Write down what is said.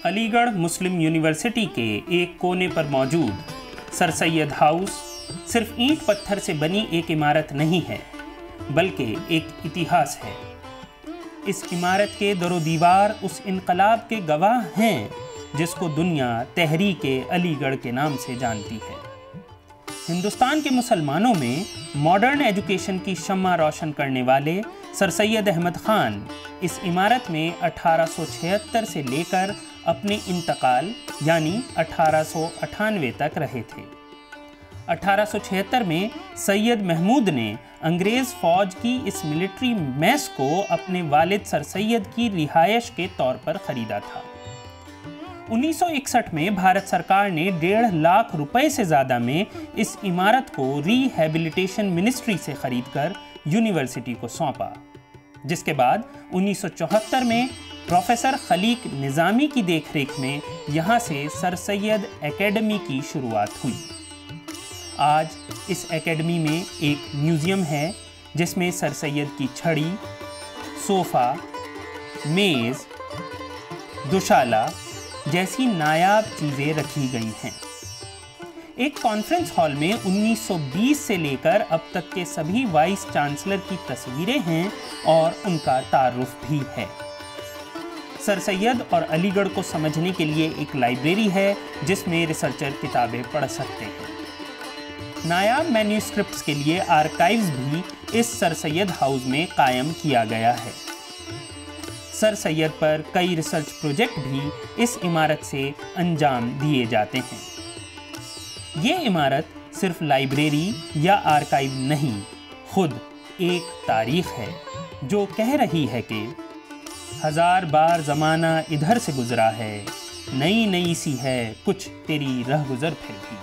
अलीगढ़ मुस्लिम university के एक कोने पर मौजूद सर सैयद हाउस सिर्फ ईंट पत्थर से बनी एक इमारत नहीं है, बल्कि एक इतिहास है। इस इमारत के दरो दीवार उस इनकलाब के गवाह हैं जिसको दुनिया तहरीक-ए अलीगढ़ के नाम से जानती है। हिंदुस्तान के मुसलमानों में मॉडर्न एजुकेशन की शम्मा रोशन करने वाले सर सैयद अहमद ख़ान इस इमारत में 1876 से लेकर अपने इंतकाल यानी 1898 तक रहे थे। 1876 में सैयद महमूद ने अंग्रेज़ फ़ौज की इस मिलिट्री मेस को अपने वालिद सर सैयद की रिहायश के तौर पर ख़रीदा था। 1961 में भारत सरकार ने 1.5 लाख रुपए से ज़्यादा में इस इमारत को रिहैबिलिटेशन मिनिस्ट्री से खरीदकर यूनिवर्सिटी को सौंपा, जिसके बाद 1974 में प्रोफेसर खलीक निज़ामी की देखरेख में यहाँ से सर सैयद एकेडमी की शुरुआत हुई। आज इस एकेडमी में एक म्यूज़ियम है जिसमें सर सैयद की छड़ी, सोफ़ा, मेज़, दुशाला जैसी नायाब चीज़ें रखी गई हैं। एक कॉन्फ्रेंस हॉल में 1920 से लेकर अब तक के सभी वाइस चांसलर की तस्वीरें हैं और उनका तारुफ भी है। सर सैयद और अलीगढ़ को समझने के लिए एक लाइब्रेरी है जिसमें रिसर्चर किताबें पढ़ सकते हैं। नायाब मैन्यूस्क्रिप्ट्स के लिए आर्काइव्स भी इस सर सैयद हाउस में कायम किया गया है। सर सैयद पर कई रिसर्च प्रोजेक्ट भी इस इमारत से अंजाम दिए जाते हैं। ये इमारत सिर्फ लाइब्रेरी या आर्काइव नहीं, खुद एक तारीख है जो कह रही है कि 1000 बार ज़माना इधर से गुज़रा है, नई नई सी है कुछ तेरी रहगुज़र फिर भी।